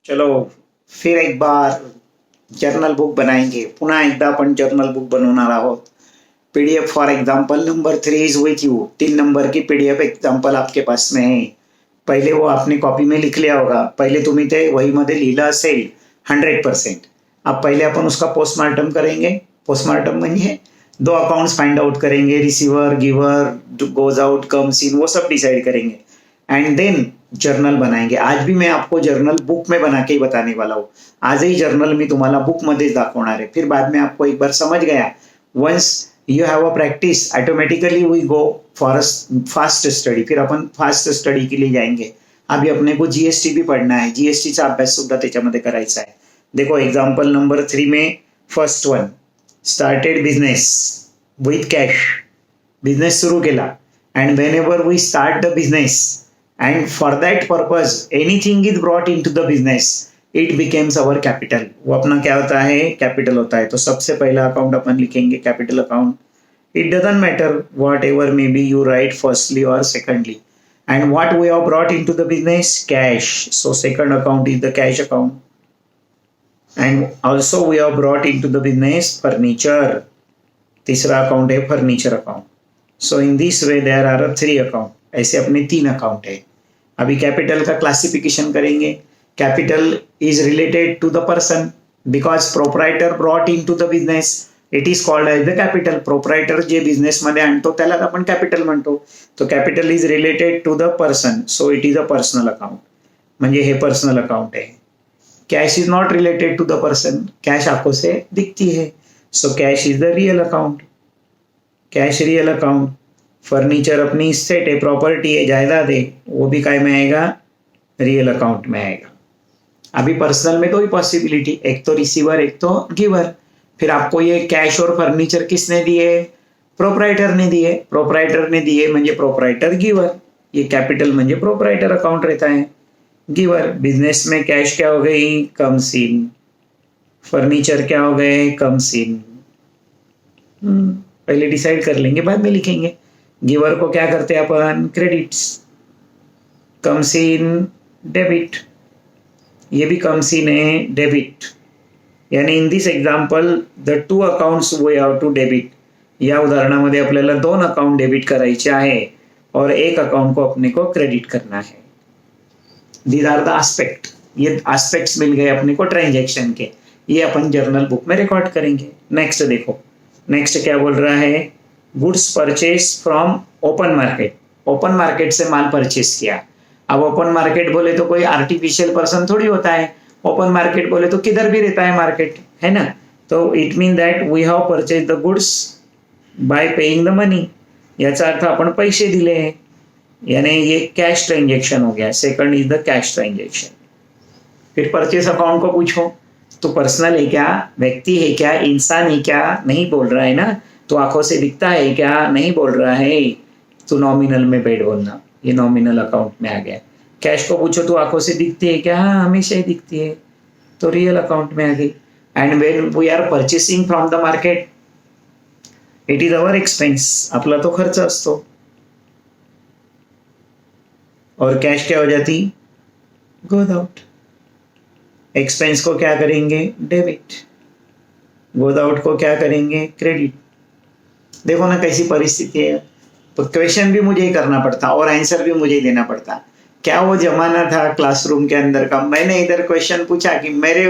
चलो फिर एक बार जर्नल बुक बनाएंगे. पुन्हा एकदा आपण जर्नल बुक बनवणार आहोत. PDF for example number 3 is with you. 3 number की पीडीएफ एग्जाम्पल आपके पास में है. पहिले वो आपने कॉपी में लिख लिया होगा. पहिले तुम्ही ते वहीमध्ये लिहिलं असेल 100%. अब पहिले अपन उसका पोस्टमार्टम करेंगे. पोस्टमार्टम म्हणजे 2 अकाउंट्स फाइंड आउट करेंगे. रिसीवर, गिवर, गोज आउट, कम्स इन, वो सब डिसाइड करेंगे एंड देन जर्नल बनाएंगे. आज भी मैं आपको जर्नल बुक में बना के ही बताने वाला हूँ. आजही जर्नल मी तुम्हाला बुक मध्येच दाखवणार आहे. फिर बाद में आपको एक बार समझ गया. Once you have a practice automatically we go for fast study. फिर अपन फास्ट स्टडी के लिए जाएंगे. अभी अपने को जीएसटी भी पढ़ना है. जीएसटीचा अभ्यास सुद्धा त्याच्यामध्ये करायचा आहे. देखो एग्जाम्पल नंबर 3 में first one, started business with cash. Business सुरू केला and whenever we start the business and for that purpose anything is brought into the business it becomes our capital. वो अपना क्या होता है? कैपिटल होता है. तो सबसे पहला अकाउंट अपन लिखेंगे capital account. It doesn't matter whatever may be you write firstly or secondly. And what we have brought into the business? Cash. So second account is the cash account. And also we have brought into the business furniture. तीसरा account है furniture account. So in this way there are 3 account. ऐसे अपने 3 account है. अभी capital का classification करेंगे. Capital is related to the person because proprietor brought into the business it is called as the capital. Proprietor जे बिझनेसमध्ये आणतो त्याला आपण कॅपिटल म्हणतो. तो capital is related to the person so it is a personal account. म्हणजे हे personal account है. Cash is not related to the person. Cash आंखों से दिखती है so cash is the real account. Cash real account. Furniture अपनी asset है, property है, जायदाद है, वो भी काय में आएगा? रियल अकाउंट में आएगा. अभी पर्सनल में तो ही पॉसिबिलिटी, एक तो रिसीवर एक तो गिवर. फिर आपको ये कैश और फर्नीचर किसने दिए? प्रोप्राइटर ने दिए. प्रोप्राइटर ने दिए म्हणजे प्रोप्राइटर गिवर. ये कैपिटल म्हणजे प्रोप्राइटर अकाउंट रहता है. गिवर. बिजनेस में कैश क्या हो गई? Comes in. फर्नीचर क्या हो गए? Comes in. पहले डिसाइड कर लेंगे बाद में लिखेंगे. गिवर को क्या करते हैं अपन? क्रेडिट्स. Comes in debit. ये भी कम्स इन है डेबिट. यानी in this example the 2 accounts we have to debit. या उदाहरणामध्ये आपल्याला 2 अकाउंट डेबिट करायचे आहे और एक अकाउंट को अपने को क्रेडिट करना है. These are the aspect. ये एस्पेक्ट्स मिल गए अपने को ट्रांजैक्शन के. ये अपन जर्नल बुक में रिकॉर्ड करेंगे. नेक्स्ट देखो. नेक्स्ट क्या बोल रहा है? Goods purchase from open market. Open market से माल परचेज किया. अब ओपन मार्केट बोले तो कोई आर्टिफिशियल पर्सन थोड़ी होता है. ओपन मार्केट बोले तो किधर भी रहता है मार्केट, है ना. तो it mean that we have purchase the goods by paying the money. याचा अर्थ आपण पैसे दिले हैं. यानी ये कैश ट्रांजेक्शन हो गया. Second is the cash transaction. फिर परचेज अकाउंट को पूछो तो पर्सनल है क्या? व्यक्ति है क्या? इंसान है क्या? नहीं बोल रहा है ना. तो आंखों से दिखता है क्या? नहीं बोल रहा है. तो नॉमिनल में बैठ बोलना. ये नॉमिनल अकाउंट में आ गया. कैश को पूछो तो आंखों से दिखती है क्या? हाँ, हमेशा ही दिखती है. तो रियल अकाउंट में आ गई. And when we are purchasing from the market it is our expense. आपला तो खर्च असतो. और कैश क्या हो जाती? Goes out. एक्सपेंस को क्या करेंगे? डेबिट. गोज आउट को क्या करेंगे? क्रेडिट. देखो ना कैसी परिस्थिति है. तो क्वेश्चन भी मुझे ही करना पड़ता और आंसर भी मुझे ही देना पड़ता. क्या वो जमाना था क्लासरूम के अंदर का? मैंने इधर क्वेश्चन पूछा कि मेरे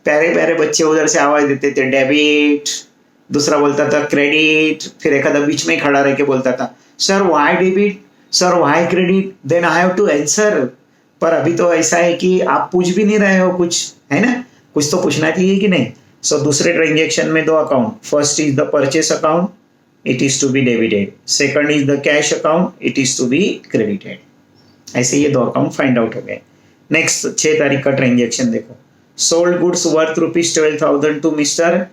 प्यारे प्यारे बच्चे उधर से आवाज देते थे डेबिट. दूसरा बोलता था क्रेडिट. फिर एक आधा बीच में खड़ा रह के बोलता था sir why debit, sir why credit. Then I have to answer. पर अभी तो ऐसा है कि आप पूछ भी नहीं रहे हो कुछ, है ना. कुछ तो पूछना चाहिए कि नहीं. सो दूसरे ट्रांजेक्शन में 2 account. First is the purchase account, it is to be debited. Second is the cash account, it is to be credited. ऐसे ये 2 अकाउंट फाइंड आउट हो गए. नेक्स्ट 6 तारीख का ट्रांजेक्शन देखो. Sold goods worth ₹12,000 to mister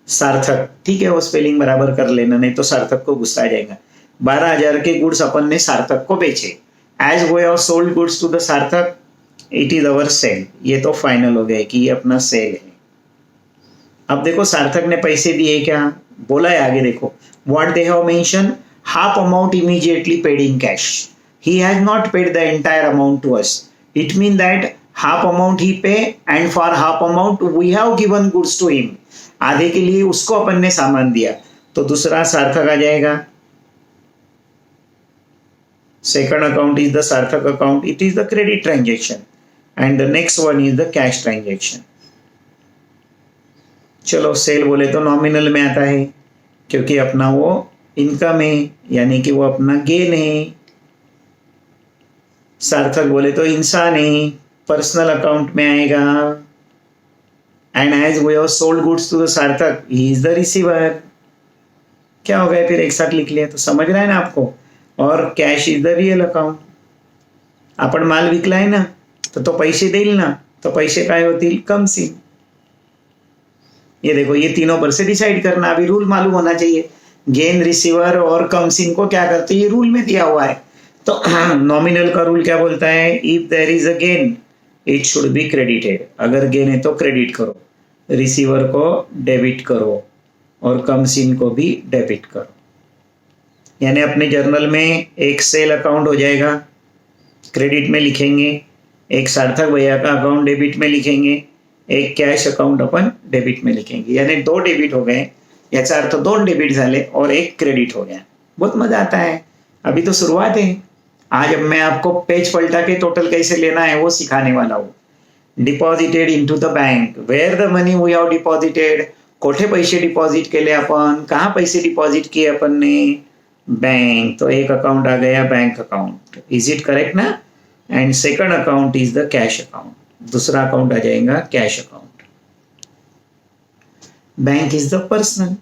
Sarthak. ठीक है, वो स्पेलिंग बराबर कर लेना नहीं तो सार्थक को गुस्सा आ जाएगा. 12,000 के गुड्स अपन ने सार्थक को बेचे. As we have sold goods to the Sarthak it is our sale. ये तो फाइनल हो गया कि ये अपना सेल है. अब देखो सार्थक ने पैसे दिए क्या? बोला है आगे देखो. What they have mention? Half amount immediately paid in cash. He has not paid the entire amount to us. It mean that half amount he pay and for half amount we have given goods to him, आधे के लिए उसको अपन ने सामान दिया, तो दूसरा सार्थक आ जाएगा। Second account is the Sarthak account, it is the credit transaction end the next one is the cash transaction. चलो सेल बोले तो नॉमिनल में आता है क्योंकि अपना वो इनकम है, यानी कि वो अपना गेन है। सार्थक बोले तो इंसान है, पर्सनल अकाउंट में आएगा। And as we have sold goods to the Sarthak, he is the receiver. क्या हो गया फिर, एक साथ लिख लिया तो समझ रहा है ना आपको। और cash is the real account, आपण माल विकलाय ना तो पैसे देईल ना, तो पैसे काय होतील, कम सी। ये देखो ये तीनों पर से डिसाइड करना, अभी रूल मालूम होना चाहिए। गेन, रिसीवर और कम सीन को क्या करते हैं, ये रूल में दिया हुआ है। तो नॉमिनल का रूल क्या बोलता है, if there is a gain it should be credited, अगर गेन है तो क्रेडिट करो, रिसीवर को डेबिट करो और कम सीन को भी डेबिट करो। यानी अपने जर्नल में एक सेल अकाउंट हो जाएगा, क्रेडिट में लिखेंगे, एक सार्थक भैया का अकाउंट डेबिट में लिखेंगे, एक कैश अकाउंट अपन डेबिट में लिखेंगे। यानी 2 डेबिट हो गए, याचा अर्थ 2 डेबिट झाले और 1 क्रेडिट हो गया। बहुत मजा आता है, अभी तो शुरुआत है। आज अब मैं आपको पेज पलटा के टोटल कैसे लेना है वो सिखाने वाला हूँ। Deposited into the bank, where the money we have deposited, कोठे पैसे डिपॉझिट केले आपण, कहाँ पैसे डिपॉझिट किए अपन ने, बैंक। तो एक अकाउंट आ गया bank account, is it correct ना। And second account is the cash account, दूसरा अकाउंट आ जाएगा cash account. Bank is the personal.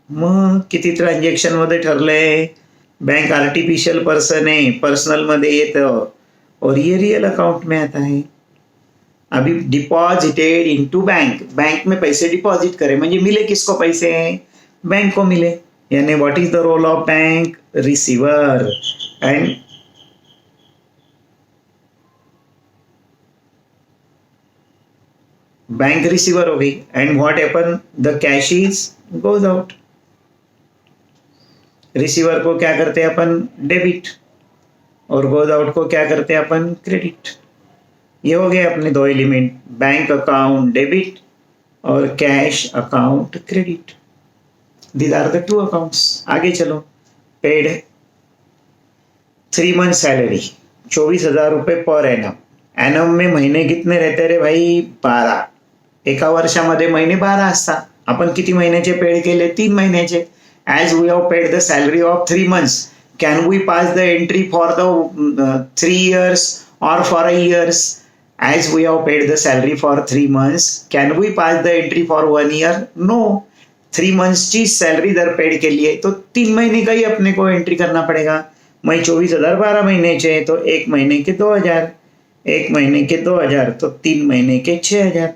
मग किती ट्रान्झॅक्शन मध्ये ठरलंय, बैंक आर्टिफिशियल पर्सन है, पर्सनल मध्ये येतं और ये रियल अकाउंट में आता है। अभी डिपॉजिटेड इनटू बैंक, बैंक में पैसे डिपॉजिट करे म्हणजे मिले किसको पैसे, बैंक को मिले। यानी what is the role of bank, receiver. And bank receiver हो गई। And what happen, the cash is goes out, receiver को क्या करते हैं अपन, डेबिट, और गोज आउट को क्या करते हैं अपन, क्रेडिट। ये हो गए अपने 2 एलिमेंट, बैंक अकाउंट डेबिट और cash account credit. These are the 2 accounts. आगे चलो, पेड 3 मंथ सैलरी 24,000 रुपये पर एनम। एनम में महीने कितने रहते रे भाई, 12। एका वर्षामध्ये महिने 12 असतात। आपण किती महिन्याचे पेड केले, 3 महिन्याचे। As we have paid the salary of 3 months, can we pass the entry for the 3 years or for a years? As we have paid the salary for 3 months, can we pass the entry for 1 year? No. 3 months की salary जर paid केली है तो 3 महीने का ही अपने को entry करना पड़ेगा। मैं 24,000 12 महीने चे, तो 1 महीने के 2,000, 1 महीने के 2,000, तो 3 महीने के 6,000।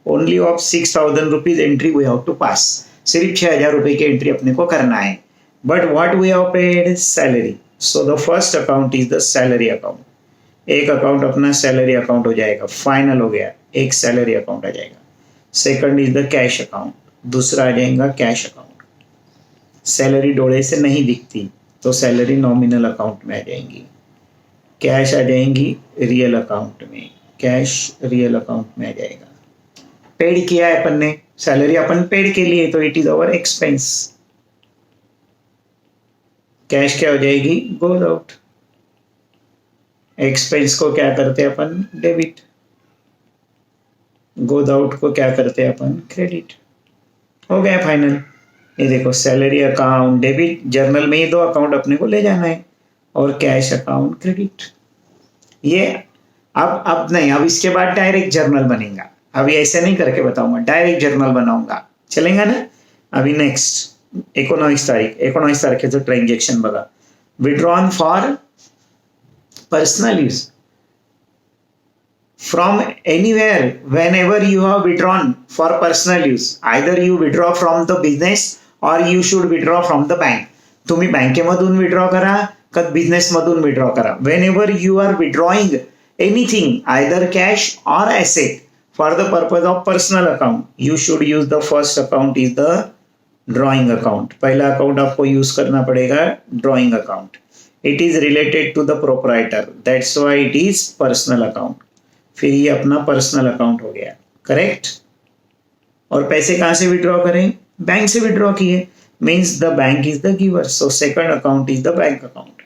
Only of 6,000 rupees entry we have to pass, सिर्फ 6,000 रुपए की एंट्री अपने को करना है। But what we have paid, salary. So the first account is the salary account. एक अकाउंट अपना सैलरी अकाउंट हो जाएगा, फाइनल हो गया, एक सैलरी अकाउंट आ जाएगा। Second is the cash account, दूसरा आ जाएगा कैश अकाउंट। सैलरी डोले से नहीं दिखती तो सैलरी नॉमिनल अकाउंट में आ जाएंगी, कैश आ जाएंगी रियल अकाउंट में, कैश रियल अकाउंट में आ जाएगा। पेड किया है अपन ने, सैलरी अपन पेड के लिए, तो it is our expense. Cash क्या हो जाएगी, गोज आउट। एक्सपेंस को क्या करते हैं अपन, डेबिट। गोज आउट को क्या करते हैं अपन, क्रेडिट। हो गया फाइनल। ये देखो सैलरी अकाउंट डेबिट, जर्नल में ये 2 अकाउंट अपने को ले जाना है, और कैश अकाउंट क्रेडिट। ये अब नहीं, अब इसके बाद डायरेक्ट जर्नल बनेगा। अभी ऐसे नहीं करके बताऊंगा, डायरेक्ट जर्नल बनाऊंगा, चलेगा ना। अभी नेक्स्ट 19 तारखेचं ट्रान्झॅक्शन बघा। Withdrawn for personal use from anywhere, whenever you have withdrawn for personal use, either you withdraw from the business or you should withdraw from the bank. तुम्ही बँकेमधून withdraw करा का बिझनेसमधून विड्रॉ करा, whenever you are withdrawing anything, either cash or asset for the purpose of personal account, you should use the first account is the drawing account। पहला account आपको use करना पड़ेगा drawing account. It is related to the proprietor, that's why it is personal account. फिर ये अपना personal account हो गया, correct. और पैसे कहाँ से विड्रॉ करें? बैंक से विड्रॉ किए, means the bank is the giver, so second account is the bank account.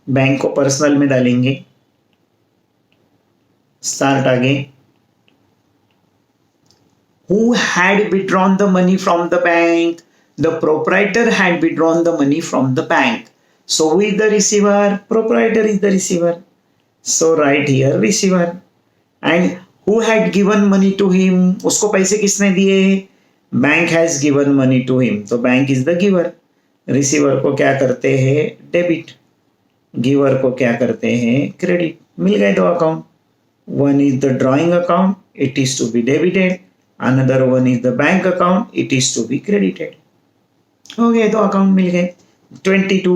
Bank को पर्सनल में डालेंगे, स्टार्ट आगे। Who had withdrawn the money from the bank? The proprietor had withdrawn the money from the bank. So who is the receiver? Proprietor is the receiver. So write here receiver. And who had given money to him? उसको पैसे किसने दिए? Bank has given money to him. तो bank is the giver. Receiver को क्या करते हैं? Debit. Giver को क्या करते हैं? Credit. मिल गए दो account. One is the drawing account. It is to be debited. Another one is the bank account. It is to be credited. हो गए, दो अकाउंट मिल गए। 22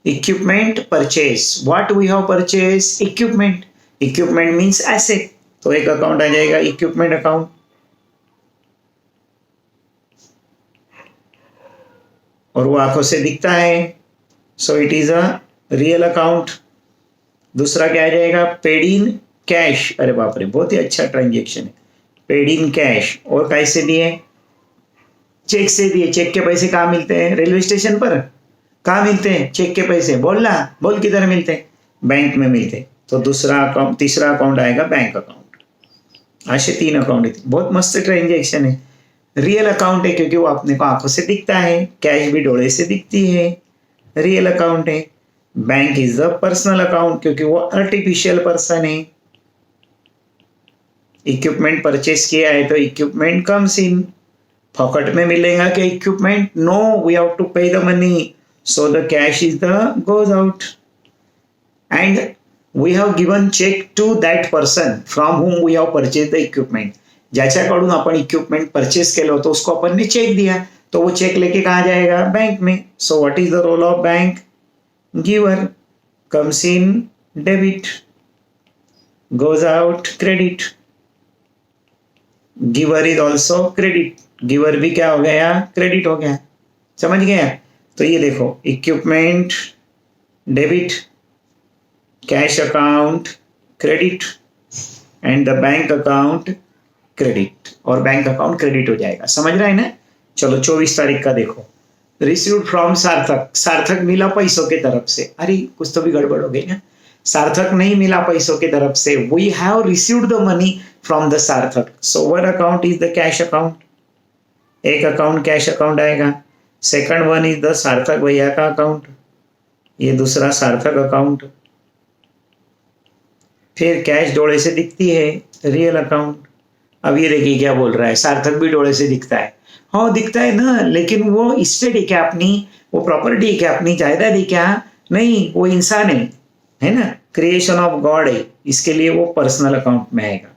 equipment purchase. What we have purchase? Equipment. Equipment means asset, तो एक account आ जाएगा equipment account. और वो आंखों से दिखता है, so it is a real account. दूसरा क्या आ जाएगा? Paid in cash. अरे बाप रे, बहुत ही अच्छा ट्रांजेक्शन है। Paid in cash. और कैसे दिए? चेक से दिए। चेक के पैसे कहाँ मिलते हैं? रेलवे स्टेशन पर। कहाँ मिलते हैं चेक के पैसे? बोलना, बोल किधर मिलते हैं? बैंक में मिलते हैं। तो दूसरा अकाउंट, तीसरा अकाउंट आएगा बैंक अकाउंट। ऐसे 3 अकाउंट है। बहुत मस्त ट्रांजेक्शन है। रियल अकाउंट है क्योंकि वो अपने को आंखों से दिखता है, कैश भी डोले से दिखती है, रियल अकाउंट है। Bank is a personal account क्योंकि वो आर्टिफिशियल पर्सन है। इक्विपमेंट परचेस किया है तो इक्विपमेंट कम्स इन। फॉकट में मिलेगा क्या equipment? No, we have to pay the money, so the cash is the goes out. And we have given cheque to that person from whom we have purchase the equipment. ज्याच्याकडून आपण equipment purchase केलं होतं उसको अपन ने check दिया, तो वो check लेके कहाँ जाएगा? बैंक में। So what is the role of bank? Giver. Comes in debit, goes out credit. Giver is also credit. Giver भी क्या हो गया? क्रेडिट हो गया। समझ गया? तो ये देखो, equipment debit, cash account credit, end the bank account credit. और बैंक अकाउंट क्रेडिट हो जाएगा। समझ रहा है ना? चलो 24 तारीख का देखो। रिसीव्ड फ्रॉम सार्थक। सार्थक मिला पैसों के तरफ से। अरे कुछ तो भी गड़बड़ हो गई ना। सार्थक नहीं मिला पैसों के तरफ से। We have received the money from the Sarthak. So one account is the cash account. एक अकाउंट कैश अकाउंट आएगा। Second one is the Sarthak भैया का अकाउंट। ये दूसरा सार्थक अकाउंट। फिर कैश डोले से दिखती है, रियल अकाउंट। अब ये देखिए क्या बोल रहा है, सार्थक भी डोले से दिखता है। हाँ दिखता है ना, लेकिन वो इस्टेट है क्या अपनी? वो प्रॉपर्टी है क्या अपनी? जायदाद है क्या? नहीं, वो इंसान है ना, क्रिएशन ऑफ गॉड है। इसके लिए वो पर्सनल अकाउंट में आएगा।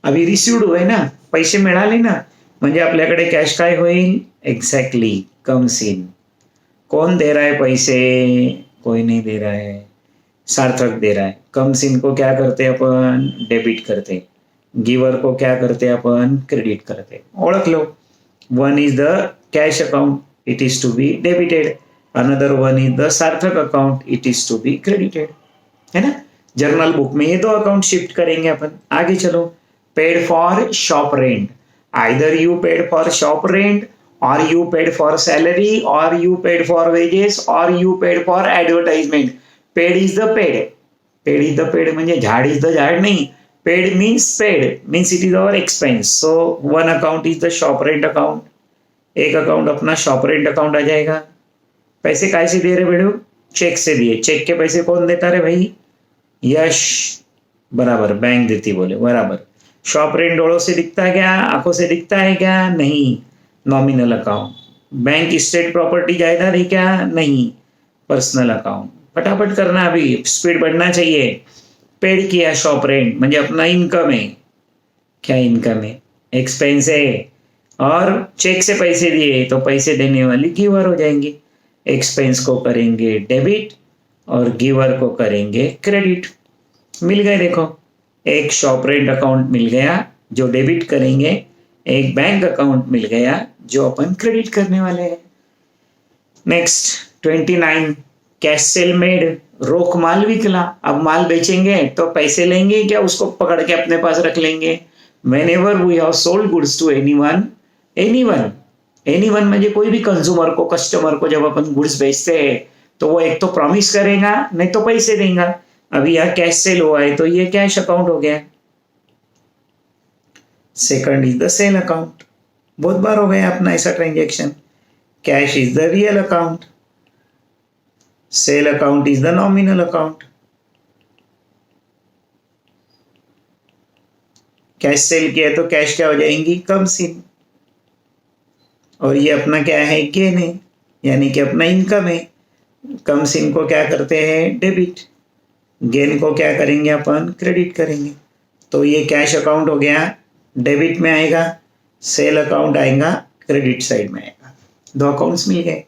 अभी रिसीव्ड हुए ना, पैसे मिळाले ना, म्हणजे आपल्याकडे कॅश काय होईल? Exactly, comes in. कौन दे रहा है पैसे? कोई नहीं दे रहा है, सार्थक दे रहा है। कम्स इन को क्या करते अपन? डेबिट करते। गिवर को क्या करते अपन? क्रेडिट करते। ओळख लो। One is the cash account, it is to be debited. Another one is the Sarthak account, it is to be credited. है ना? जर्नल बुक में ये 2 अकाउंट शिफ्ट करेंगे अपन। आगे चलो। Paid for shop rent. Either you paid for shop rent, or you paid for salary, or you paid for wages, or you paid for advertisement. Paid is the paid. Paid is the paid म्हणजे झाड is the झाड नहीं. Paid means paid, means it is our expense. So one account is the shop rent account. एक account अपना shop rent account आ जाएगा। पैसे काय से दे रहे बेड़ो? चेक से दिए। चेक के पैसे कौन देता रे भाई? यश। बराबर, बैंक देती बोले, बराबर। शॉप रेंट डोलों से दिखता है क्या? आंखों से दिखता है क्या? नहीं, nominal account. Bank state property जायदाद है क्या? नहीं, पर्सनल अकाउंट। फटाफट करना, अभी स्पीड बढ़ना चाहिए। पेड किया शॉप रेंट म्हणजे अपना इनकम है। क्या इनकम है? एक्सपेंस है। और चेक से पैसे दिए तो पैसे देने वाली गिवर हो जाएंगे। एक्सपेंस को करेंगे डेबिट और गिवर को करेंगे क्रेडिट। मिल गए देखो, एक शॉप रेंट अकाउंट मिल गया जो डेबिट करेंगे, एक बैंक अकाउंट मिल गया जो अपन क्रेडिट करने वाले हैं। Next 29 cash sale made. रोक माल विकला, अब माल बेचेंगे तो पैसे लेंगे क्या, उसको पकड़ के अपने पास रख लेंगे. Whenever we have sold goods to anyone म्हणजे कोई भी कंज्यूमर को, कस्टमर को जब अपन गुड्स बेचते हैं तो वो एक तो प्रॉमिस करेगा, नहीं तो पैसे देगा. अभी यहाँ कैश सेल हुआ है तो ये कैश अकाउंट हो गया. Second is the sale account. बहुत बार हो गया अपना ऐसा transaction. Cash is the real account, sale account is the nominal account. Cash sale किया तो कैश क्या हो जाएंगी, कम सिन. और ये अपना क्या है, गेन है, यानी कि अपना इनकम है. कम सिन को क्या करते हैं, डेबिट. गेन को क्या करेंगे अपन, क्रेडिट करेंगे. तो ये कैश अकाउंट हो गया, डेबिट में आएगा. सेल अकाउंट आएगा, क्रेडिट साइड में आएगा. दो अकाउंट्स मिल गए.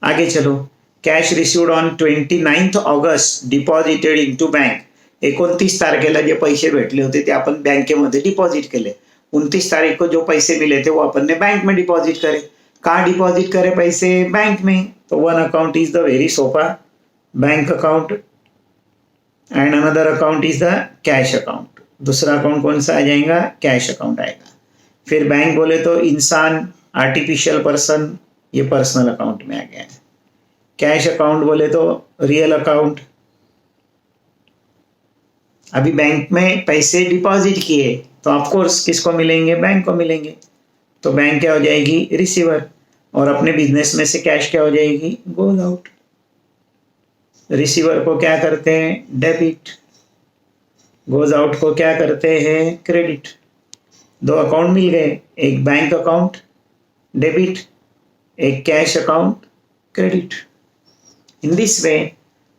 आगे चलो. Cash received on 29 August deposited into bank. 29 तारखेला जे पैसे भेटले होते ते आपण बँकेमध्ये डिपॉझिट केले. 29 तारीख को जो पैसे मिले थे वो अपन ने बैंक में डिपॉजिट करे. कहाँ डिपॉजिट करे पैसे, बैंक में. तो one account is the very सोपा, bank account. And another account is the cash account. दूसरा अकाउंट कौन सा आ जाएगा, कैश अकाउंट आएगा. फिर बैंक बोले तो इंसान, आर्टिफिशियल पर्सन, ये पर्सनल अकाउंट में आ गया है. कैश अकाउंट बोले तो रियल अकाउंट. अभी बैंक में पैसे डिपॉजिट किए तो ऑफकोर्स किसको मिलेंगे, बैंक को मिलेंगे. तो बैंक क्या हो जाएगी, रिसीवर. और अपने बिजनेस में से कैश क्या हो जाएगी, गोज आउट. रिसीवर को क्या करते हैं, डेबिट. गोज आउट को क्या करते हैं, क्रेडिट. दो अकाउंट मिल गए, एक बैंक अकाउंट डेबिट, एक cash account credit. In this way,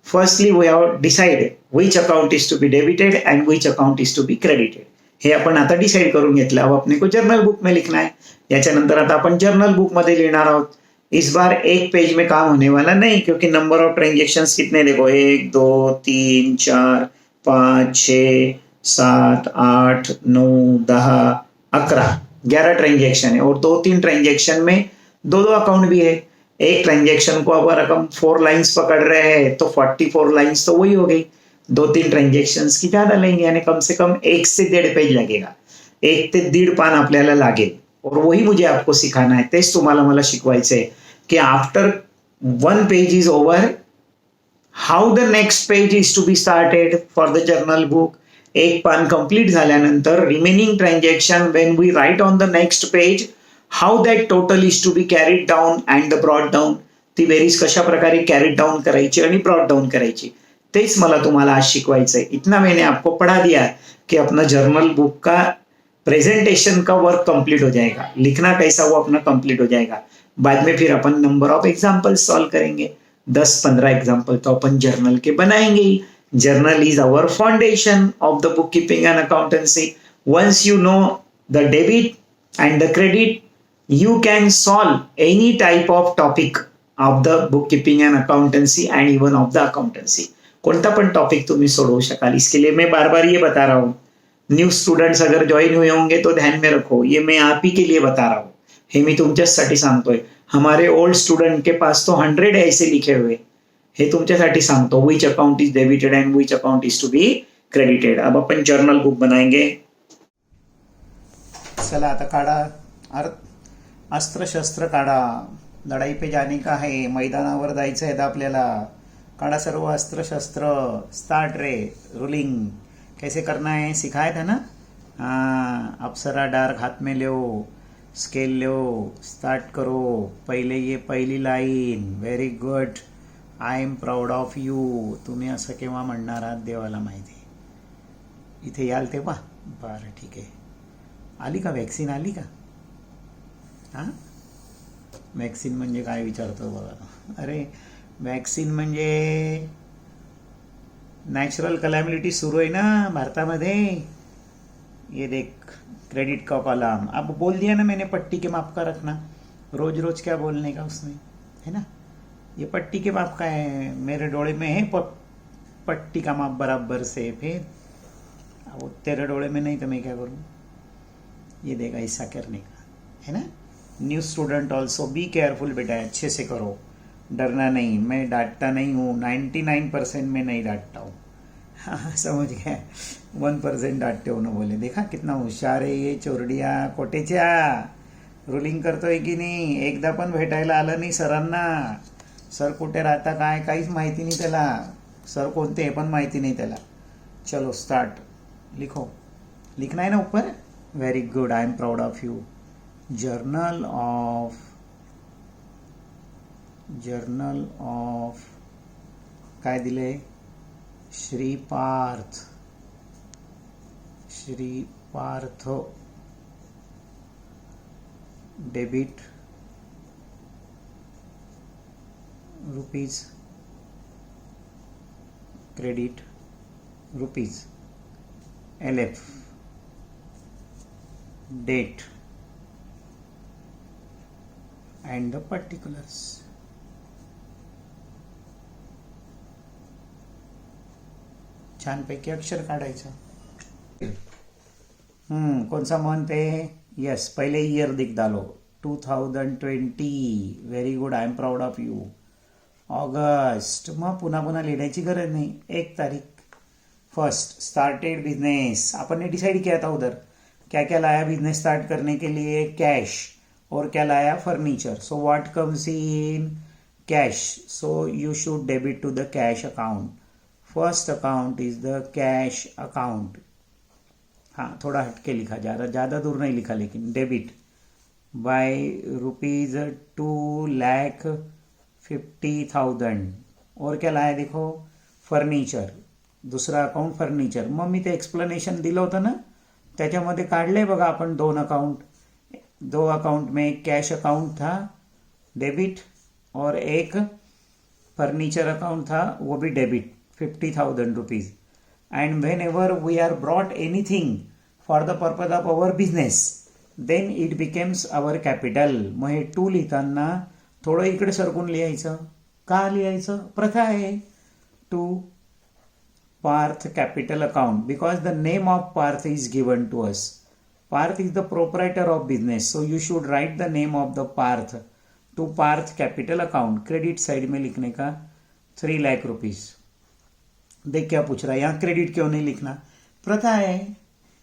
firstly we have decided which account is to be debited and which account is to be credited. हे आपण आता डिसाइड करून घेतलं. अब अपने को जर्नल बुक में लिखना है. याच्यानंतर आता आपण जर्नल बुक मध्ये लिहिणार आहोत. इस बार एक पेज में काम होने वाला नहीं, क्योंकि नंबर ऑफ ट्रांजेक्शन्स कितने देखो, 1 2 3 4 5 6 7 8 9 10 11 ट्रांजेक्शन है. और 2-3 ट्रांजेक्शन में दो अकाउंट भी है. एक ट्रांजेक्शन को अगर हम 4 लाइन्स पकड़ रहे हैं तो 44 लाइन्स तो वही हो गई. 2-3 ट्रांजेक्शन्स की ज्यादा लाइन, यानी कम से कम 1 से 1.5 पेज लगेगा. 1 ते 1.5 पान आपल्याला लागेल. और वही मुझे आपको सिखाना है, तेच तुम्हाला मला शिकवायचं आहे की after 1 page is over, how the next page is to be started for the journal book. एक पान कंप्लीट झाल्यानंतर remaining transaction when we write on the next page, how that total is to be carried down and the brought down. ती बेरीज कशा प्रकारे carried down करायची आणि brought down करायची, तेच मला तुम्हाला आज शिकवायचं है. इतना मैंने आपको पढ़ा दिया है कि अपना जर्नल बुक का प्रेजेंटेशन का वर्क कंप्लीट हो जाएगा. लिखना कैसा वो अपना कंप्लीट हो जाएगा. बाद में फिर अपन नंबर ऑफ एग्जाम्पल सॉल्व करेंगे. 10-15 एग्जाम्पल तो अपन जर्नल के बनाएंगे ही. Journal is our foundation of the book keeping and accountancy. Once you know the debit and the credit, you can solve any type of topic of the bookkeeping and accountancy and even of the accountancy. कोणता पण topic तुम्ही सोडवू शकाल. इसके लिए मैं बार बार ये बता रहा हूँ, न्यू स्टूडेंट्स अगर ज्वाइन हुए होंगे तो ध्यान में रखो, ये मैं आप ही के लिए बता रहा हूँ. हे मी तुमच्यासाठी सांगतोय. हमारे ओल्ड स्टूडेंट के पास तो 100 ऐसे लिखे हुए. हे तुमच्यासाठी सांगतो, which account is debited and which account is to be credited. अब अपन जर्नल बुक बनाएंगे. चला आता काढा अस्त्र शस्त्र काढा. लढाई पे जाने का है, मैदानावर जायचं आहे आपल्याला. काढा सर्व अस्त्र शस्त्र. स्टार्ट रे रोलिंग. कैसे करना है सिखाया था ना. हाँ, अप्सरा डार्क हाथ में लो, स्केल लो, स्टार्ट करो. पहिले ये पहिली line. Very good. I am proud of you. तुम्ही असं केव्हा म्हणणार आहात देवाला माहिती. इथे याल तेव्हा. बरं ठीक आहे. आली का वॅक्सिन, आली का. हां, वॅक्सिन म्हणजे काय विचारतो बघा. अरे वॅक्सिन म्हणजे नॅचरल कलॅमिलिटी सुरू आहे ना भारतामध्ये. ये देख क्रेडिट का कॉलम. अब बोल दिया ना मैंने, पट्टी के माप का रखना. रोज रोज क्या बोलने का उसमें, है ना. ये पट्टी के माप का है, मेरे डोळे में है पट्टी का माप बराबर से. फिर अब तेरे डोळे में नहीं तो मैं क्या करूँ. ये देगा ऐसा करने का, है ना. New student also be careful बेटा, अच्छे से करो. डरना नहीं, मैं डांटता नहीं हूँ, 99% में नहीं डांटता हूँ। हाँ समझ गए, 1% डांटते हो ना बोले। देखा कितना हुशार आहे ये चोरडिया कोटेच्या, रुलिंग करतोय की नाही. एकदा पण भेटायला आलं नाही सरांना. सर कुठे राहता काय काहीच माहिती नाही त्याला, सर कोणते हे पण माहिती नाही त्याला. चलो स्टार्ट, लिखो. लिखना है ना ऊपर. Very good, I am proud of you. Journal of काय दिले, श्रीपार्थ debit rupees, credit rupees, LF date and the particulars. छानपैकी अक्षर काढायचं. कोणचा मंथ आहे, यस पहिले इयर दिख डालो, 2020. Very good, I am proud of you. August, मग पुन्हा पुन्हा लिहायची गरज नहीं. 1 तारीख. फर्स्ट स्टार्टेड बिजनेस, अपन ने डिसाइड किया था उधर क्या क्या लाया बिजनेस स्टार्ट करने के लिए, कैश, और क्या लाया, furniture. So what comes in, cash. So you should debit to the cash account. First account is the cash account. हाँ थोड़ा हटके लिखा, ज़्यादा दूर नहीं लिखा, लेकिन डेबिट बाय ₹2,50,000. और क्या लाया देखो, फर्निचर. दुसरा अकाउंट फर्निचर. मग मी ते एक्सप्लेनेशन दिलं होतं ना, त्याच्यामध्ये काढले बघा आपण 2 अकाउंट. 2 अकाउंट में एक कैश अकाउंट था डेबिट, और एक फर्नीचर अकाउंट था वो भी debit, 50,000 rupees. And whenever we are brought anything for the purpose of our business, then it becomes our capital. मग हे 2 लिहिताना थोडं इकडे सरकून लिहायचं. का लिहायचं, प्रथा आहे. To Parth capital account, because the name of Parth is given to us. Parth is the proprietor of business, so you should write the name of the Parth to Parth capital account. Credit side में लिखने का 3 lakh rupees. देख क्या पूछ रहा है, यहाँ credit क्यों नहीं लिखना, प्रथा है.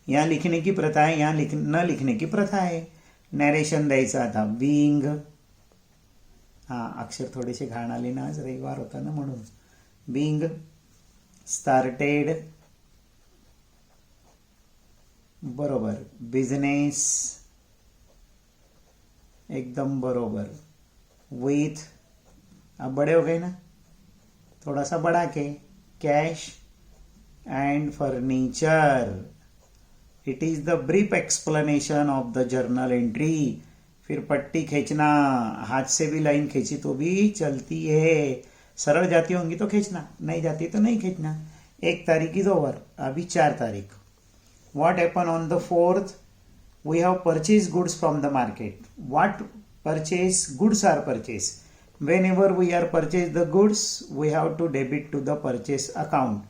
यहाँ लिखने की प्रथा है, यहाँ न लिखने की प्रथा है. नरेशन द्यायचा था, बीइंग. हाँ अक्षर थोडेसे घाण आले ना, आज रविवार होता ना म्हणून. बीइंग स्टार्टेड, बरोबर. बिजनेस, एकदम बरोबर. विथ, अब बड़े हो गए ना, थोड़ा सा बढ़ा के, cash and furniture. It is the brief explanation of the journal entry. फिर पट्टी खींचना, हाथ से भी लाइन खींची तो भी चलती है. सरल जाती होंगी तो खींचना, नहीं जाती तो नहीं खींचना. 1 तारीख इज ओवर, अभी 4 तारीख. What happen on the 4th, we have purchase goods from the market. What purchase, goods are purchase. Whenever we are purchase the goods, we have to debit to the purchase account.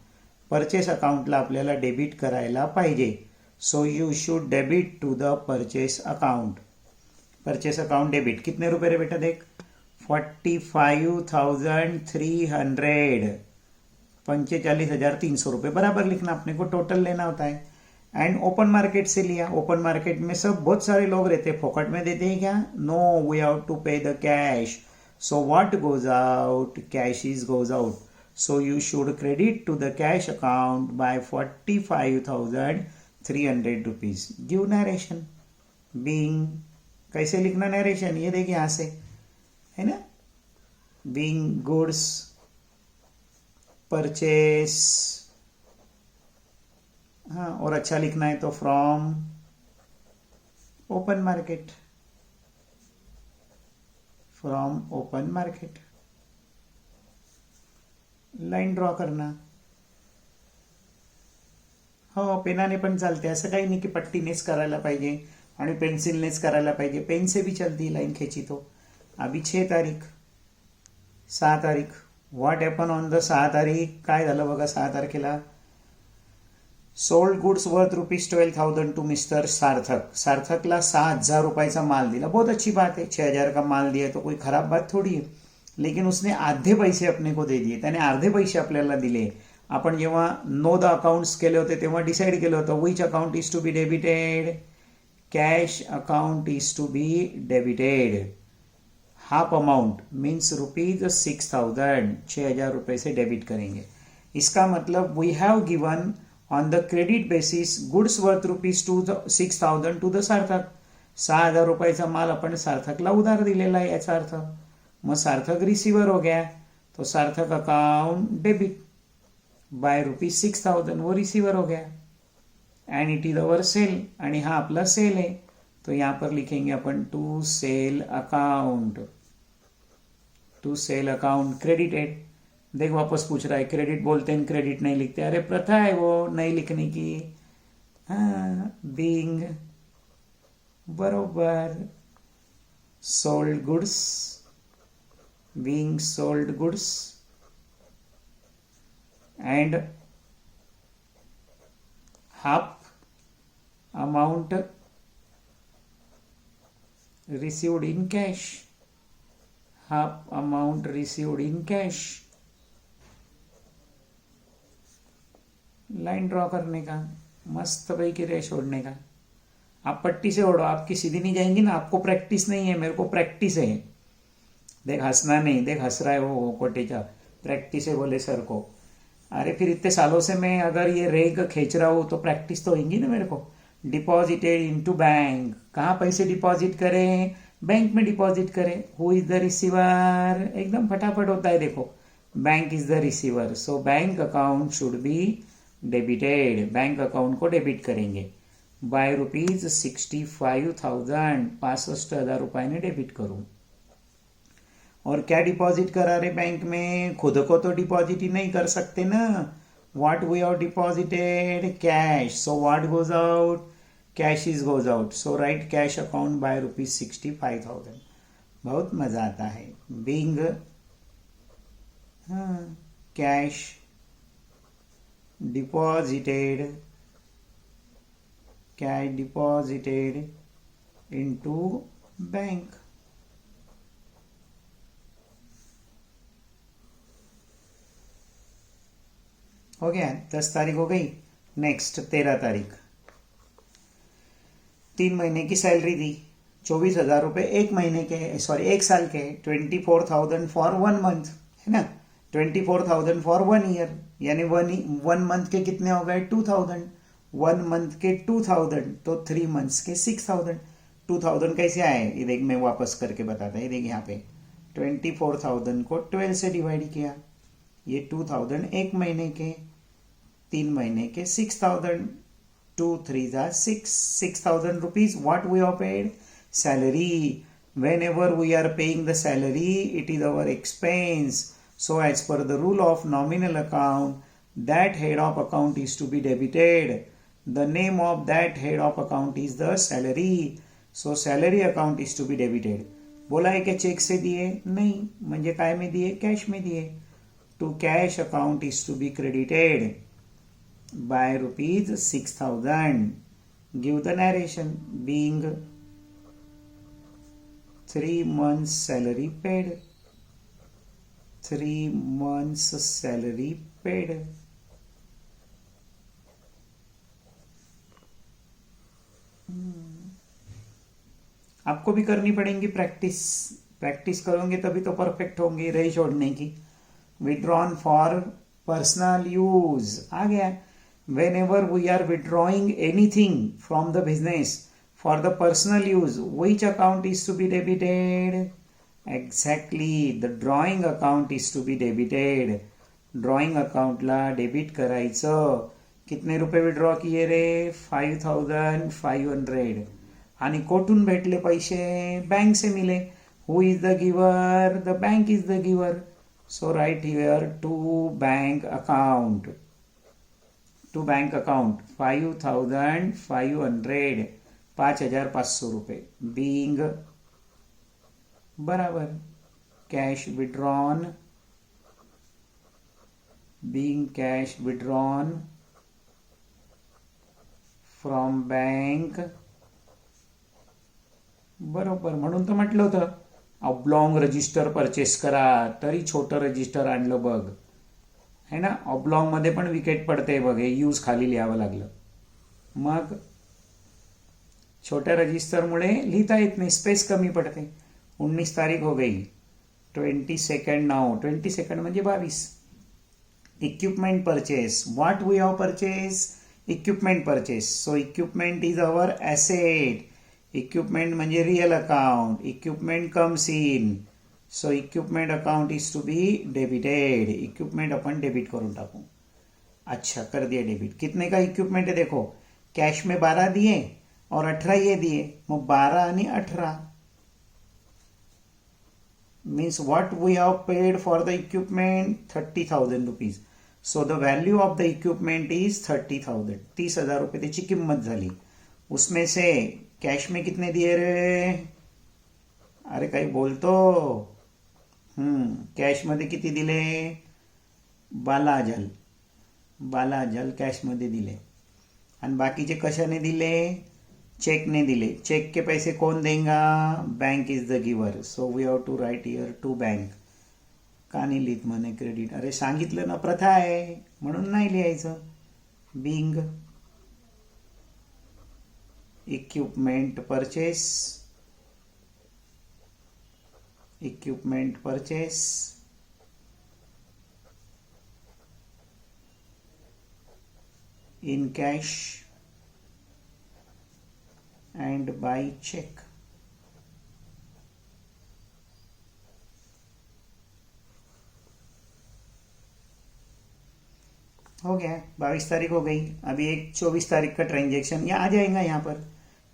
Purchase अकाउंटला आपल्याला debit करायला पाहिजे. So you should debit to the purchase account. Purchase account debit. कितने रुपये रे बेटा, देख 45,300, 45,300 रुपये बराबर लिखना. अपने को टोटल लेना होता है. एंड ओपन मार्केट से लिया. ओपन मार्केट में सब बहुत सारे लोग रहते हैं, फोकट में देते हैं क्या, no, we have to pay the cash. So what goes out, cash is goes out. So you should credit to the cash account by 45,300 rupees. Give narration. Being, कैसे लिखना नरेशन, ये देखिए यहाँ से है ना. Being goods, purchase. हाँ, और अच्छा लिखना है तो from open market. From open market. Line draw करना. हो, पेनाने पण चालते, असं काही नाही की पट्टीनेच करायला पाहिजे आणि पेन्सिलनेच करायला पाहिजे. पेन से भी चलती लाईन खींची तो. अभी 6 तारीख, 6 तारीख. व्हॉट हॅपन ऑन द 6 तारीख, काय झालं बघा 6 तारखेला. Sold goods worth ₹12,000 to mister Sarthak. सार्थकला 6,000 रुपयाचा माल दिला. बहुत अच्छी बात है, 6,000 का माल दिया तो कोई खराब बात थोड़ी है. लेकिन उसने आधे पैसे अपने को दे दिए, त्याने अर्धे पैसे आपल्याला दिले. आपण जेव्हा नो द अकाउंट्स केले होते तेव्हा डिसाईड केलं होतं which account is to be debited. Cash account is to be debited. Half amount means ₹6,000, 6,000 रुपये से डेबिट करेंगे. इसका मतलब we have given on the credit basis goods worth ₹6,000 to the Sarthak. 6,000 रुपयाचा माल आपण सार्थकला उधार दिलेला आहे याचा अर्थ. मग सार्थक रिसिवर हो गया, तो सार्थक अकाउंट डेबिट बाय ₹6,000 वो रिसीवर हो गया. And it is our sale, आणि हा आपला सेल है, तो यहाँ पर लिखेंगे अपन to sale account. To sale account credited. देख वापस पूछ रहा है क्रेडिट बोलते हैं क्रेडिट नहीं लिखते. अरे प्रथा है वो नहीं लिखने की. हाँ, बीइंग बरोबर. Sold goods, being sold goods and half amount received in cash. Half amount received in cash. Line draw करने का, मस्त भाई की रेश ओढ़ने का. आप पट्टी से ओढ़ो, आपकी सीधी नहीं जाएंगी ना. आपको प्रैक्टिस नहीं है, मेरे को प्रैक्टिस है. देख हंसना नहीं, देख हंस रहा है वो कोटेचा. प्रैक्टिस है बोले सर को. अरे फिर इतने सालों से मैं अगर ये रेग खींच रहा हूँ तो प्रैक्टिस तो होगी ना मेरे को. Deposited into bank. कहाँ पैसे डिपॉजिट करें? बैंक में डिपॉजिट करें. हु इज द रिसीवर? एकदम फटाफट होता है देखो. Bank is the receiver. So bank account should be debited. Bank account को डेबिट करेंगे बाय ₹65,000. 65,000 रुपये ने डेबिट करूँ. और क्या डिपॉजिट करा रहे बैंक में? खुद को तो डिपॉजिट ही नहीं कर सकते ना. What we have deposited? Cash. So what goes out? Cash is goes out. So write cash account by ₹65,000. बहुत मजा आता है. Being cash deposited, cash deposited into bank. हो गया. 10 तारीख हो गई. नेक्स्ट 13 तारीख. 3 महीने की सैलरी दी. 24,000 रुपये एक महीने के, सॉरी एक साल के. 24,000 फॉर 1 मंथ है ना. 24,000 फॉर 1 ईयर, यानी 1 मंथ के कितने हो गए? 2,000. 1 मंथ के 2,000 तो 3 मंथ्स के 6,000. 2,000 कैसे आए ये देख, मैं वापस करके बताता. ये देख यहाँ पे 24,000 को 12 से डिवाइड किया. ये 2,000 एक महीने के, 3 महीने के 6,000. 2 3 जा 6. 6,000 rupees. What we have paid? Salary. Whenever we are paying the salary, it is our expense. So as per the rule of nominal account, that head of account is to be debited. The name of that head of account is the salary. So salary account is to be debited. बोला है क्या check से दिए? नहीं. म्हणजे काय में दिए? Cash में दिए. To cash account is to be credited by ₹6,000. Give the narration. Being 3 months salary paid. 3 months salary paid. आपको भी करनी पड़ेगी प्रैक्टिस. प्रैक्टिस करोगे तभी तो परफेक्ट होंगे. रही छोड़ने की. withdrawn for personal use आ गया. whenever we are withdrawing anything from the business for the personal use, which account is to be debited? Exactly, the drawing account is to be debited. Drawing अकाउंटला debit करायचं. कितने रुपये withdraw किए रे? 5,500. आणि कोठून भेटले पैसे? बँक से मिले. हु इज द गिवर? द बँक इज द गिवर. So write here to bank account. To bank account 5,500. 5,500 रुपये. Being बराबर cash withdrawn. Being cash withdrawn from bank. बरोबर. म्हणून तर म्हटलं होतं ऑब्लॉंग रजिस्टर परचेस करा, तरी छोटं रजिस्टर आणलं बघ, है ना. ऑब्लॉंगमध्ये पण विकेट पडते बघ, हे यूज खाली लिहावं लागलं. मग छोट्या रजिस्टरमुळे लिहिता येत नाही, स्पेस कमी पडते. 19 तारीख हो गई, 22 नाउ, 22 म्हणजे 22. Equipment purchase, what we have purchase, equipment purchase. So equipment is our asset. Equipment म्हणजे real account. Equipment comes in, so equipment account is to be debited. Equipment अपन डेबिट करून टाकू. अच्छा, कर दिया डेबिट. कितने का इक्विपमेंट है देखो, कैश में 12 दिए और 18 ये दिए, मग 12 आणि 18 means what we have paid for the equipment 30,000 rupees. So the value of the equipment is 30,000. 30,000 रुपये त्याची किंमत झाली. उसमें से कैश में कितने दिए रे, अरे काही बोलतो. कॅश मध्ये किती दिले, 12,000 कॅश मध्ये दिले. आणि बाकीचे कशाने दिले, चेकने दिले. चेक के पैसे कौन देगा, bank is the giver. So we have to write here to bank. का नाही लिहित म्हणे क्रेडिट, अरे सांगितलं ना, प्रथा आहे म्हणून नाही लिहायचं. Being equipment purchase, equipment purchase in cash and by check. हो गया, 22 तारीख हो गई. अभी एक 24 तारीख का ट्रांजेक्शन यहाँ आ जाएगा. यहाँ पर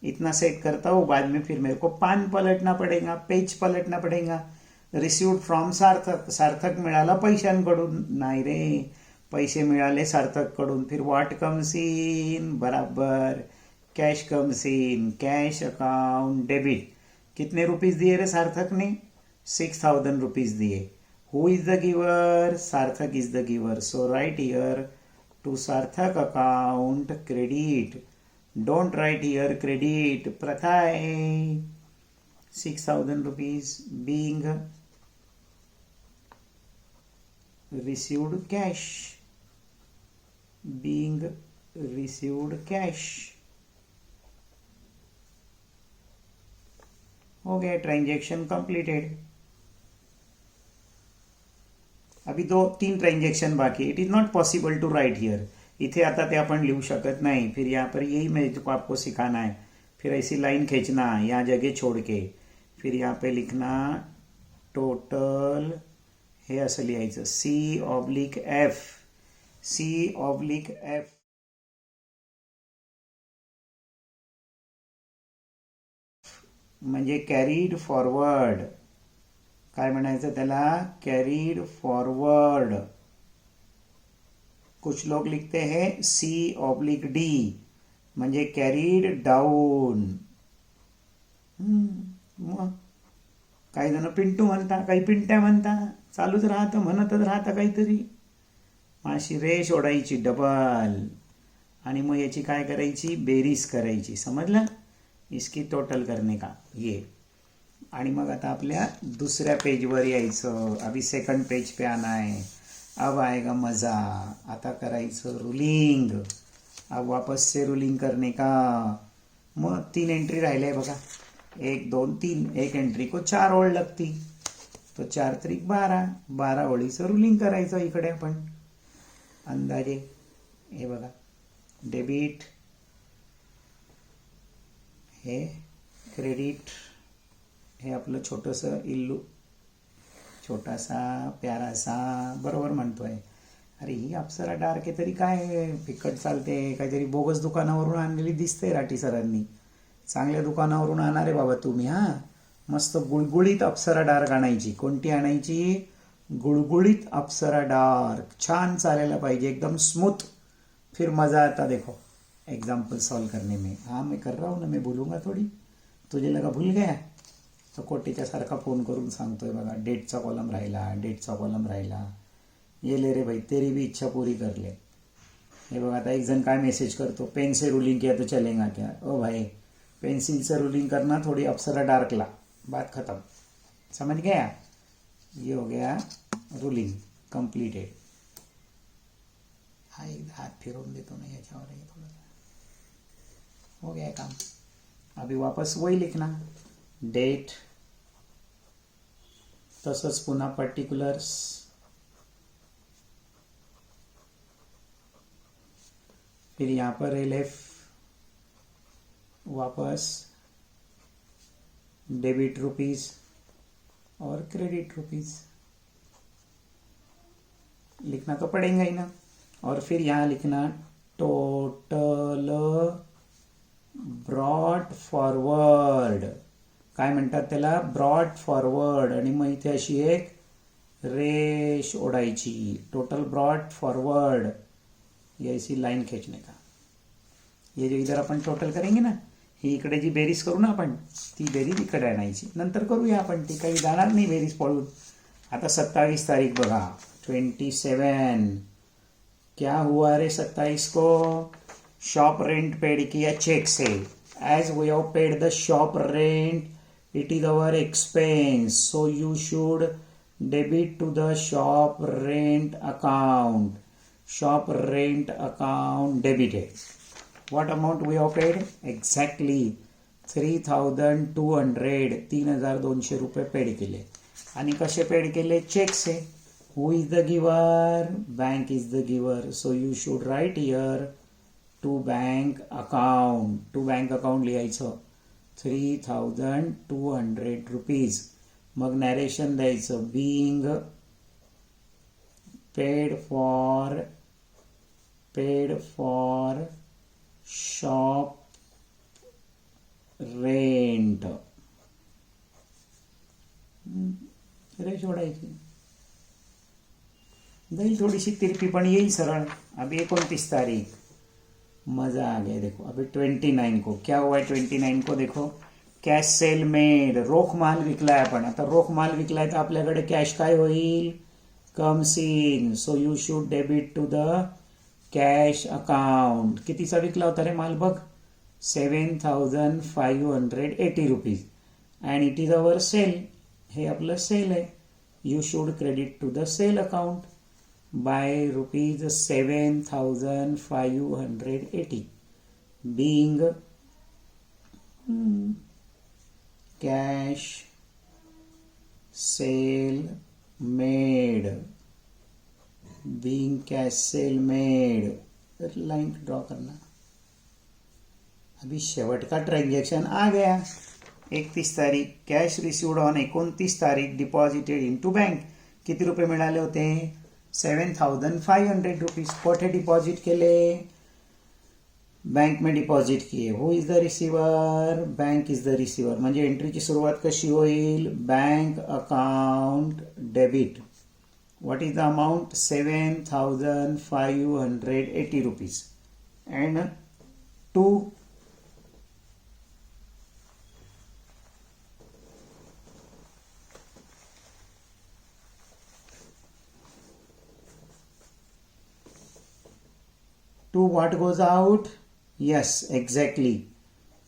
इतना सेट करता हूँ, बाद में फिर मेरे को पान पलटना पड़ेगा, पेज पलटना पड़ेगा. रिसीव्ड फ्रॉम सार्थक, सार्थक मिळाला पैशांकडून, नाही रे, पैसे मिळाले सार्थककडून. फिर व्हॉट कम्स इन, बराबर cash comes in, cash account debit. कितने रुपीज दिए रे सार्थक ने, 6,000 रुपीज दिए. हु is the giver, Sarthak is the giver. So write here to Sarthak account credit. Don't write here credit, प्रथा है. 6,000 rupees being received cash, being received cash. हो गया, transaction completed. अभी 2-3 transaction बाकी. It is not possible to write here. इथे आता ते आपण लिहू शकत नहीं. फिर यहाँ पर यही मैं आपको सिखाना है. फिर ऐसी लाइन खींचना यहाँ जगह छोड़ के, फिर यहाँ पे लिखना टोटल, हे असं लिहायचं C/F, C/F. म्हणजे कॅरीड फॉरवर्ड. काय म्हणायचं त्याला, कॅरीड फॉरवर्ड. कुछ लोग लिखते हैं C/D म्हणजे कॅरीड डाऊन. मग काही जण पिंटू म्हणता, काही पिंट्या म्हणता, चालूच राहतं, म्हणतच राहतं काहीतरी. अशी रेष ओढायची डबल, आणि मग याची काय करायची, बेरीज करायची. समजलं, इसकी टोटल करने का ये. आणि मग आता आपल्या दुसऱ्या पेजवर यायचं. अभी सेकंड पेज पे आना है. अब आएगा मजा. आता करायचं रुलिंग. अब वापस से रुलिंग करने का. मग 3 एंट्री राहिल्या बघा, 1 2 3. एक एंट्री को 4 ओळ लगती, तो 4 त्रिक 12 ओळीचं रुलिंग करायचं. इकडे आपण अंदाजे हे बघा, डेबिट, हे क्रेडिट, हे आपलं छोटंसं इल्लू, छोटासा प्यारासा, बरोबर म्हणतोय. अरे ही अप्सरा डार्क आहे तरी काय फिकट चालते, काहीतरी बोगस दुकानावरून आणलेली दिसते राठी सरांनी. चांगल्या दुकानावरून आणणारे बाबा तुम्ही. हां, मस्त गुळगुळीत अप्सरा डार्क आणायची. कोणती आणायची, गुळगुळीत अप्सरा डार्क. छान चालायला पाहिजे, एकदम स्मूथ. फिर मज़ा आता देखो एग्जाम्पल सॉल्व करने में. हाँ मैं कर रहा हूँ ना, मैं बोलूँगा थोड़ी. तुझे लगा भूल गया, तो कोटीच्या सारखा फोन करून सांगतोय बघा, डेटचा कॉलम राहिला, डेटचा कॉलम राहिला. ये ले रे भाई, तेरी भी इच्छा पूरी कर ले. हे बघा, आता एक जण काय मेसेज करतो, पेन से रूलिंग किया तो चलेगा क्या. ओ भाई, पेंसिल से रूलिंग करना, थोड़ी अप्सरा डार्क ला, बात खत्म. समझ गया? ये हो गया रूलिंग कंप्लीटेड. हा एक हात फिरवून देतो ना याच्यावर, थोडं हो गया काम. अभी वापस वही लिखना, डेट, तसंच पुन्हा पर्टिक्युलर्स, फिर यहाँ पर LF, वापस डेबिट रुपीज और क्रेडिट रुपीज लिखना तो पड़ेगा ही ना. और फिर यहाँ लिखना टोटल ब्रॉड फॉरवर्ड, काय म्हणतात त्याला, ब्रॉड फॉरवर्ड. आणि मग इथे अशी एक रेष ओढायची, टोटल ब्रॉड फॉरवर्ड, ये ऐसी लाइन खींचने का. ये जो इधर आपण टोटल करेंगे ना, ही इकडे जी बेरीज करू ना आपण, ती बेरीज इकडे आणायची, नंतर करूया आपण, ती काही जाणार नाही बेरीज पळून. आता 27 तारीख बघा, 27. क्या हुआ रे 27 को? शॉप रेंट पेड किया चेक से. As we have paid the shop rent, it is our expense, so you should debit to the shop rent account. Shop rent account debited. What amount we have paid? Exactly 3,200. 3,200 रुपये paid केले. आणि कसे paid केले? Cheque से. Who is the giver? Bank is the giver. So you should write here to bank account. To bank account लिहायचं 3,200 rupees. मग narration द्यायचं, being paid for shop rent. रेष ओढायची, जाईल थोडीशी तिरपी पण येईल सरळ. अभी 29 तारीख, मजा आ गया. देखो अभी 29 को क्या हुआ है? 29 को देखो, कॅश सेल मेड, रोख माल विकलाय आपण. आता रोख माल विकलाय तर आपल्याकडे कॅश काय होईल? Comes in. So you should debit to the cash account. कितीचा विकला होता रे माल बघ? 7,580 rupees. And it is our sale. हे आपलं सेल आहे. You should credit to the sale account by rupees 7,580 being cash sale made. being cash sale made. Line draw करना. अभी शेवट का ट्रांजैक्शन आ गया. 31 तारीख कॅश रिसिव्ड ऑन 29 तारीख डिपॉझिटेड इन टू बँक. किती रुपये मिळाले होते? 7,500 रुपीज. कोठे डिपॉझिट केले? बँक में डिपॉझिट किए. Who is the receiver? Bank is the receiver. म्हणजे एंट्रीची सुरुवात कशी होईल? Bank account debit. What is the amount? 7,580 rupees. And to what goes out? Yes, exactly.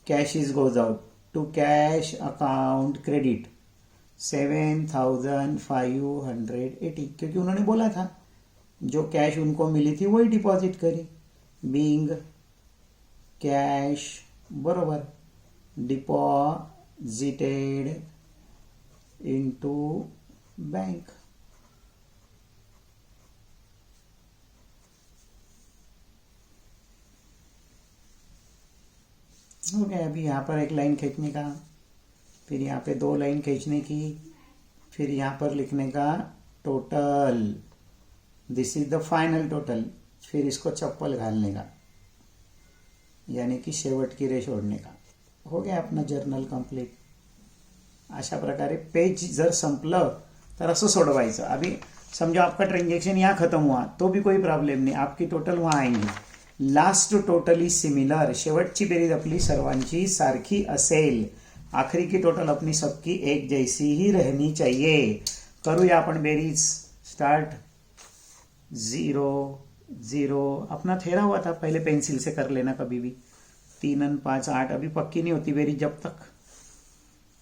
Cash is goes out. To cash account credit 7,580, क्योंकि उन्होंने बोला था जो कैश उनको मिली थी वही डिपॉजिट करी. बीइंग कैश बरोबर डिपॉजिटेड इनटू बैंक. हो गया. अभी यहाँ पर एक लाइन खींचने का, फिर यहाँ पे 2 लाइन खींचने की, फिर यहाँ पर लिखने का total. This is the final total. फिर इसको चप्पल घालने का, यानी कि शेवट की रेष ओढणे का. हो गया अपना जर्नल कंप्लीट. अशा प्रकारे पेज जर संपलं तर असं सोडवायचं. अभी समझो आपका ट्रांजेक्शन यहाँ खत्म हुआ तो भी कोई प्रॉब्लेम नहीं, आपकी टोटल वहाँ आएंगी. Last total is similar. शेवटची बेरीज आपली सर्वांची सारखी असेल. आखिरी की टोटल अपनी सबकी एक जैसी ही रहनी चाहिए. करूया अपन बेरीज. स्टार्ट. 0 0. अपना ठहरा हुआ था, पहले पेंसिल से कर लेना कभी भी. 3 और 5 8. अभी पक्की नहीं होती बेरीज जब तक.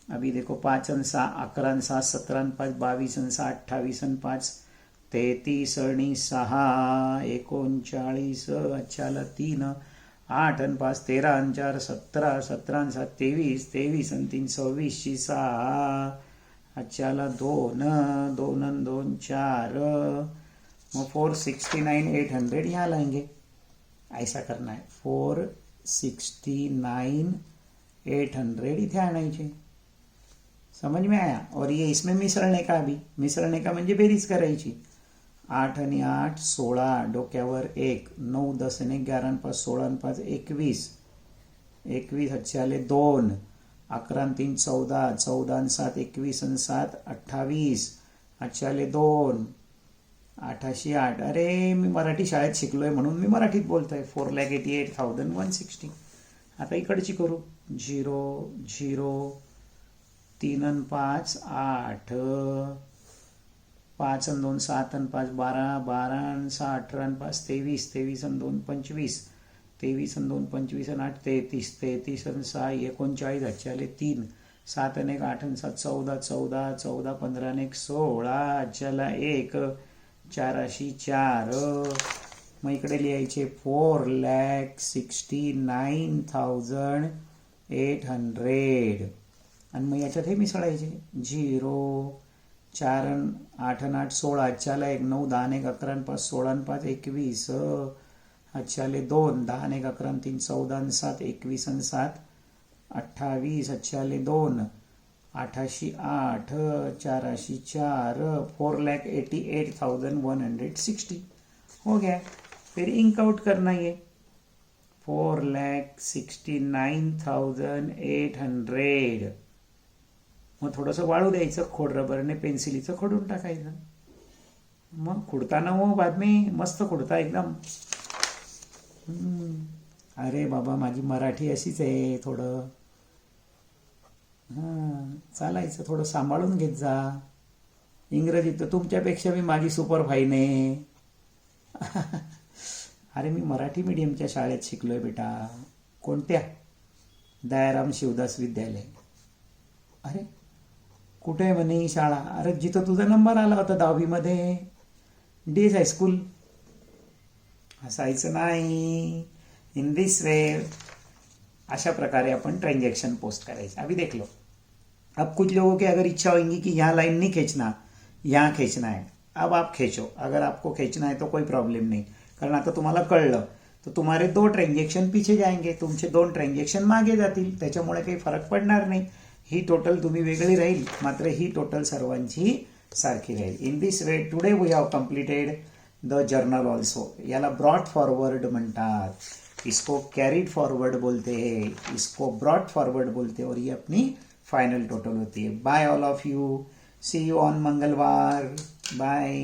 अभी देखो 5 आणि 6 11 आणि 6 17 आणि 5 22 आणि 6 28 आणि 5 33 आणि 6 39 अच्छाला 3 8 आणि 5 13 आणि 4 17 17 आणि 7 23 23 आणि 3 26 6 अच्छाला 2 2 आणि 2 4 मग 469 800 यहाँ लाएंगे. ऐसा करना है 469 800 इथे आणायचे. समझ में आया. और ये इसमें मिसळणे का भी मिसळणे का म्हणजे बेरीज करायची. 8 आणि 8 16 डोक्यावर 1 9 10 आणि 11 आणि 5 16 आणि 5 21 21 अच्छाले 2 11 आणि 3 14 14 आणि 7 21 आणि 7 28 अच्छाले 2 88 8. अरे मी मराठी शाळेत शिकलोय म्हणून मी मराठीत बोलतोय. 4,88,160. आता इकडची करू. 0 0 3 आणि 5 8 5 आणि 2 7 आणि 5 12 12 आणि 6 18 आणि 5 23 23 आणि 2 25 23 आणि 2 25 आणि 8 33 33 आणि 6 39 अच्छाले 3 7 आणि 1 8 आणि 7 14 14 14 15 आणि 1 16 अच्छाला 1 4 मग इकडे लिहायचे 4,69,800 आणि मग याच्यात हे मिसळायचे. 0 4 8 आणि 8 16 अच्छाला 1 9 10 आणि 1 11 आणि 5 16 आणि 5 21 अच्छाले 2 10 आणि 1 11 आणि 3 14 आणि 7 21 आणि 7 28 अच्छाले 2 88 8 84 4 4,88,160 हो गया. फिर इंक आउट करना ये 4,69,800. मग थोडंसं वाळू द्यायचं. खोड रबरने पेन्सिलीचं खोडून टाकायचं. मग खुडताना हो बाद में मस्त खुडता एकदम. अरे बाबा माझी मराठी अशीच आहे. थोडं चालायचं. थोडं सांभाळून घेत जा. इंग्रजीत तर तुमच्यापेक्षा मी माझी सुपर फाईन आहे. अरे मी मराठी मीडियमच्या शाळेत शिकलोय बेटा. कोणत्या? दयाराम शिवदास विद्यालय. अरे कुठे आहे म्हणे ही शाळा? अरे जिथं तुझा नंबर आला होता 10वीमध्ये. Days high school. हसायचं नाही. इन दिस वे अशा प्रकारे अपन ट्रांजैक्शन पोस्ट करायचे. अभी देख लो. अब कुछ लोगों की अगर इच्छा होगी कि यहाँ लाइन नहीं खींचना, यहाँ खींचना है. अब आप खींचो. अगर आपको खींचना है तो कोई प्रॉब्लेम नहीं. कारण आता तुम्हाला कळलं तर तुम्हारे 2 ट्रांजैक्शन पीछे जाएंगे. तुमचे 2 ट्रांजैक्शन मागे जातील. त्याच्यामुळे काही फरक पडणार नाही. ही टोटल तुम्ही वेगळी राहील, मात्र ही टोटल सर्वांची सारखी राहील. In this way today we have completed the journal also. याला ब्रॉट फॉरवर्ड म्हणतात. इसको कैरिड फॉरवर्ड बोलते हैं, इसको ब्रॉट फॉरवर्ड बोलते हैं. और ये अपनी फाइनल टोटल होती है. Bye all of you. See you on मंगलवार. बाय.